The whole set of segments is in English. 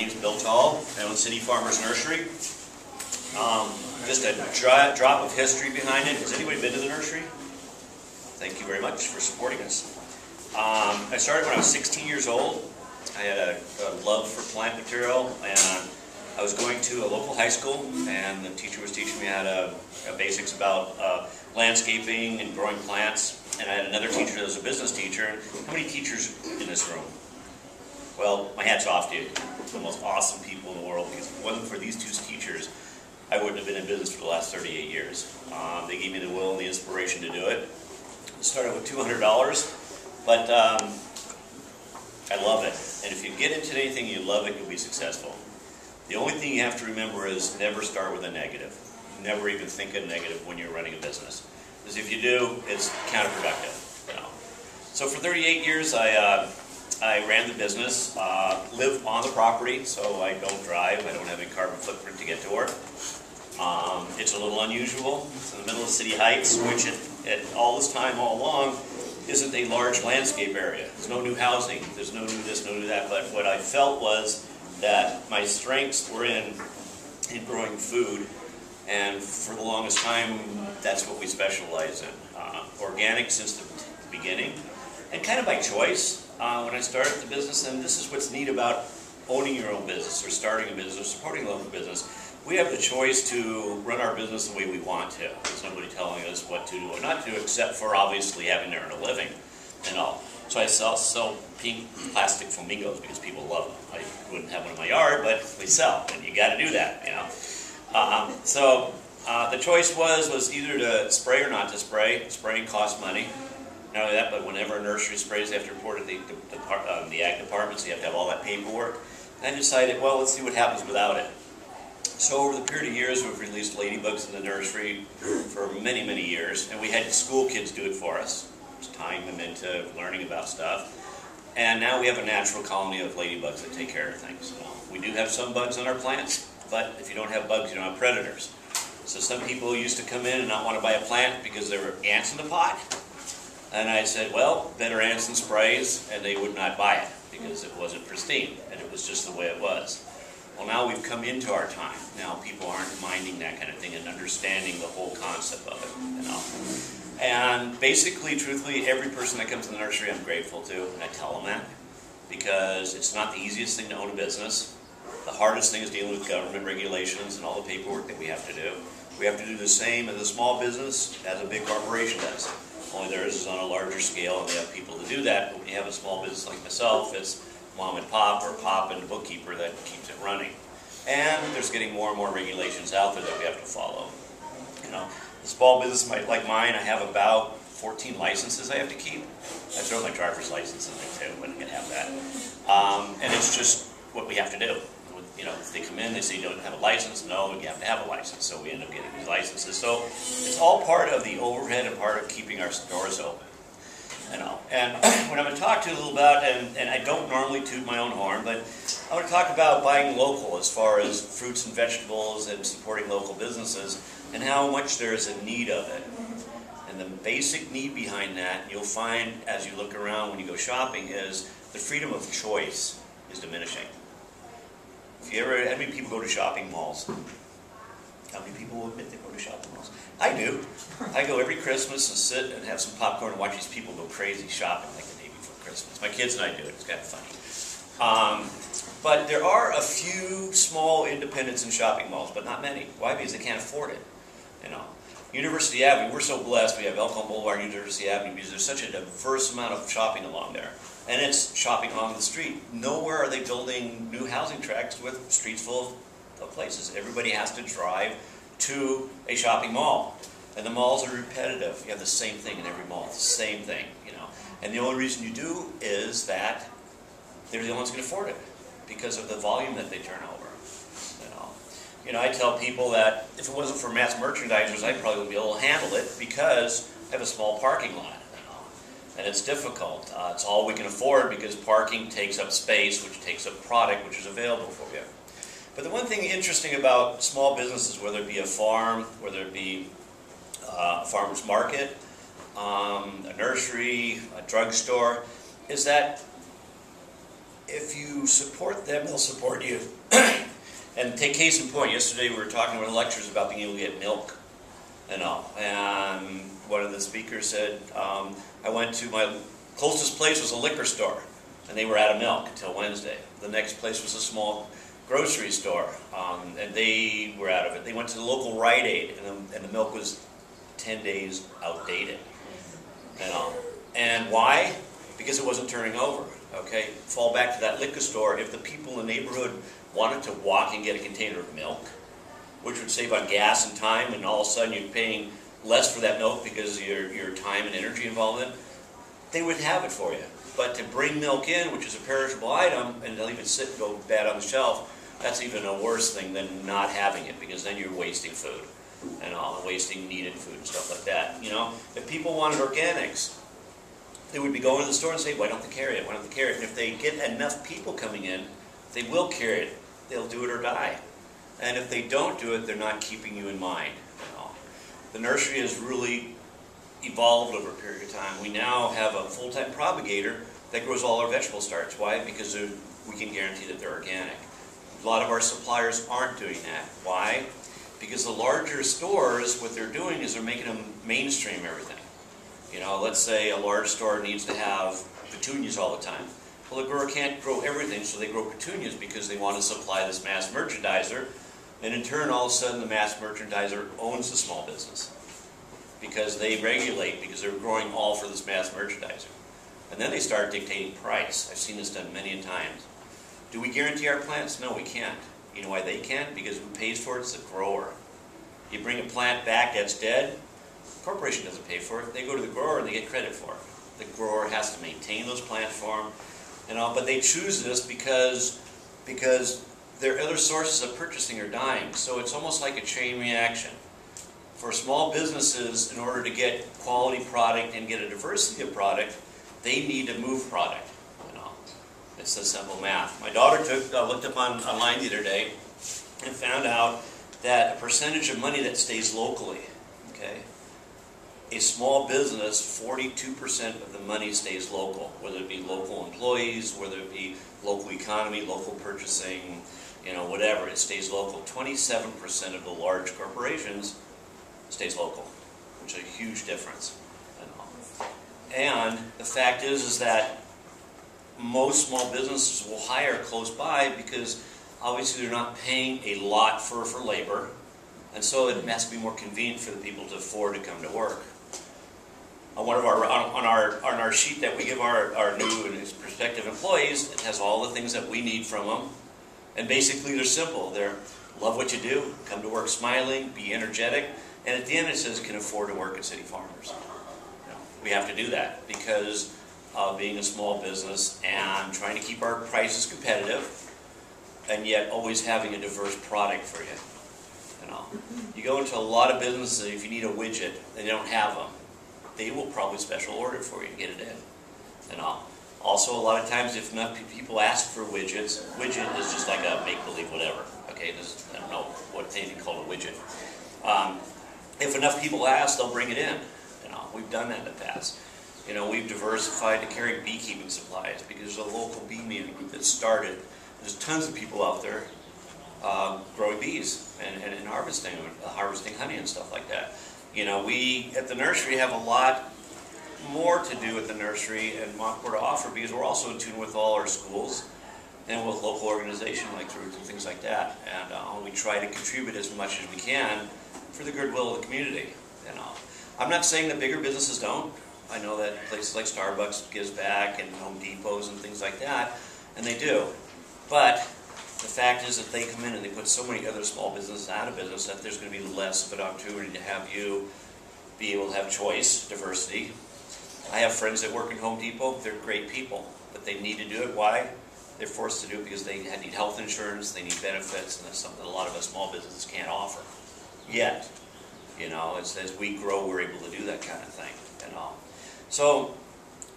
name's Bill Tall. I own City Farmers Nursery. Just a drop of history behind it. Has anybody been to the nursery? Thank you very much for supporting us. I started when I was 16 years old. I had a love for plant material, and I was going to a local high school, and the teacher was teaching me how to basics about landscaping and growing plants. And I had another teacher that was a business teacher. How many teachers in this room? Well, my hat's off to you. The most awesome people in the world, because if it wasn't for these two teachers, I wouldn't have been in business for the last 38 years. They gave me the will and the inspiration to do it. I started with $200, but I love it. And if you get into anything you love it, you'll be successful. The only thing you have to remember is never start with a negative. Never even think a negative when you're running a business. Because if you do, it's counterproductive. So for 38 years, I ran the business, live on the property, so I don't drive. I don't have any carbon footprint to get to work. It's a little unusual. It's in the middle of City Heights, which at all this time, all along, isn't a large landscape area. There's no new housing. There's no new this, no new that. But what I felt was that my strengths were in growing food. And for the longest time, that's what we specialize in. Organic since the beginning, and kind of by choice when I started the business. And this is what's neat about owning your own business or starting a business or supporting a local business. We have the choice to run our business the way we want to. There's nobody telling us what to do or not to do, except for obviously having to earn a living and all. So I sell pink plastic flamingos because people love them. I wouldn't have one in my yard, but we sell, and you got to do that, you know. The choice was either to spray or not to spray. Spraying costs money. Not only that, but whenever a nursery sprays, they have to report it to the ag department, so you have to have all that paperwork. And I decided, well, let's see what happens without it. So over the period of years, we've released ladybugs in the nursery for many, many years, and we had school kids do it for us, just tying them into learning about stuff. And now we have a natural colony of ladybugs that take care of things. We do have some bugs on our plants, but if you don't have bugs, you don't have predators. So some people used to come in and not want to buy a plant because there were ants in the pot. And I said, well, better ants than sprays, and they would not buy it because it wasn't pristine, and it was just the way it was. Well, now we've come into our time. Now people aren't minding that kind of thing and understanding the whole concept of it, you know. And basically, truthfully, every person that comes to the nursery I'm grateful to, and I tell them that, because it's not the easiest thing to own a business. The hardest thing is dealing with government regulations and all the paperwork that we have to do. We have to do the same as a small business as a big corporation does. Only theirs is on a larger scale, and they have people to do that. But when you have a small business like myself, it's mom and pop, or pop and the bookkeeper that keeps it running. And there's getting more and more regulations out there that we have to follow. You know, a small business like mine, I have about 14 licenses I have to keep. I throw my driver's license in there too, when I can have that. And it's just what we have to do. You know, if they come in, they say you don't have a license. No, you have to have a license. So we end up getting these licenses. So it's all part of the overhead and part of keeping our stores open. You know, and what I'm going to talk to you a little about, and I don't normally toot my own horn, but I want to talk about buying local as far as fruits and vegetables and supporting local businesses and how much there is a need of it. And the basic need behind that, you'll find as you look around when you go shopping, is the freedom of choice is diminishing. If you ever, how many people go to shopping malls? How many people will admit they go to shopping malls? I do. I go every Christmas and sit and have some popcorn and watch these people go crazy shopping like the day before Christmas. My kids and I do it. It's kind of funny. But there are a few small independents in shopping malls, but not many. Why? Because they can't afford it. You know, University Avenue, we're so blessed. We have Elkhorn Boulevard, University Avenue, because there's such a diverse amount of shopping along there. And it's shopping along the street. Nowhere are they building new housing tracts with streets full of places. Everybody has to drive to a shopping mall. And the malls are repetitive. You have the same thing in every mall. It's the same thing, you know. And the only reason you do is that they're the only ones who can afford it because of the volume that they turn over. You know, I tell people that if it wasn't for mass merchandisers, I probably wouldn't be able to handle it because I have a small parking lot. And it's difficult. It's all we can afford because parking takes up space, which takes up product, which is available for you. But the one thing interesting about small businesses, whether it be a farm, whether it be a farmer's market, a nursery, a drugstore, is that if you support them, they'll support you. And take case in point, yesterday we were talking with lectures about being able to get milk and all. And one of the speakers said, I went to my closest place was a liquor store, and they were out of milk until Wednesday. The next place was a small grocery store, and they were out of it. They went to the local Rite Aid, and the milk was 10 days outdated. And all. And why? Because it wasn't turning over. Okay, fall back to that liquor store. If the people in the neighborhood wanted to walk and get a container of milk, which would save on gas and time, and all of a sudden you're paying less for that milk because of your time and energy involved in it, they would have it for you. But to bring milk in, which is a perishable item, and they'll even sit and go bad on the shelf, that's even a worse thing than not having it, because then you're wasting food and all, wasting needed food and stuff like that. You know, if people wanted organics, they would be going to the store and say, why don't they carry it? Why don't they carry it? And if they get enough people coming in, they will carry it. They'll do it or die. And if they don't do it, they're not keeping you in mind. You know. The nursery has really evolved over a period of time. We now have a full-time propagator that grows all our vegetable starts. Why? Because we can guarantee that they're organic. A lot of our suppliers aren't doing that. Why? Because the larger stores, what they're doing is they're making them mainstream everything. You know, let's say a large store needs to have petunias all the time. Well, the grower can't grow everything, so they grow petunias because they want to supply this mass merchandiser. And in turn, all of a sudden, the mass merchandiser owns the small business because they regulate, because they're growing all for this mass merchandiser. And then they start dictating price. I've seen this done many times. Do we guarantee our plants? No, we can't. You know why they can't? Because who pays for it? It's the grower. You bring a plant back that's dead, the corporation doesn't pay for it. They go to the grower and they get credit for it. The grower has to maintain those plants for them, and all, but they choose this because their other sources of purchasing are dying. So it's almost like a chain reaction. For small businesses, in order to get quality product and get a diversity of product, they need to move product. It's a simple math. My daughter looked up online the other day and found out that a percentage of money that stays locally, okay, a small business, 42% of the money stays local, whether it be local employees, whether it be local economy, local purchasing, you know, whatever, it stays local. 27% of the large corporations stays local, which is a huge difference. And the fact is that most small businesses will hire close by because obviously they're not paying a lot for labor, and so it has to be more convenient for the people to afford to come to work. On our sheet that we give our new and prospective employees, it has all the things that we need from them, and basically they're simple. They're love what you do, come to work smiling, be energetic, and at the end it says can afford to work at City Farmers. You know, we have to do that because of being a small business and trying to keep our prices competitive, and yet always having a diverse product for you. You know, you go into a lot of businesses, if you need a widget and they don't have them, they will probably special order it for you and get it in. And also, a lot of times, if enough people ask for widgets, widget is just like a make-believe whatever. Okay, I don't know what they even call a widget. If enough people ask, they'll bring it in. You know, we've done that in the past. You know, we've diversified to carry beekeeping supplies because there's a local bee meeting group that started. There's tons of people out there growing bees and harvesting honey and stuff like that. You know, we at the nursery have a lot more to do at the nursery and more to offer because we're also in tune with all our schools and with local organizations like Roots and things like that. And we try to contribute as much as we can for the goodwill of the community. You know, I'm not saying that bigger businesses don't. I know that places like Starbucks gives back and Home Depots and things like that, and they do. But the fact is that they come in and they put so many other small businesses out of business that there's going to be less of an opportunity to have you be able to have choice, diversity. I have friends that work in Home Depot. They're great people, but they need to do it. Why? They're forced to do it because they need health insurance, they need benefits, and that's something a lot of us small businesses can't offer yet. You know, as we grow, we're able to do that kind of thing. You know. So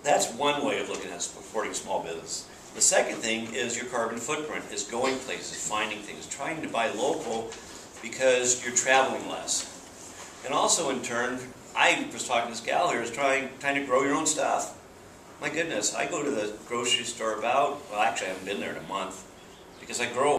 that's one way of looking at supporting small business. The second thing is your carbon footprint, is going places, finding things, trying to buy local because you're traveling less. And also in turn, I was talking to this gal here, is trying to grow your own stuff. My goodness, I go to the grocery store about, well actually I haven't been there in a month, because I grow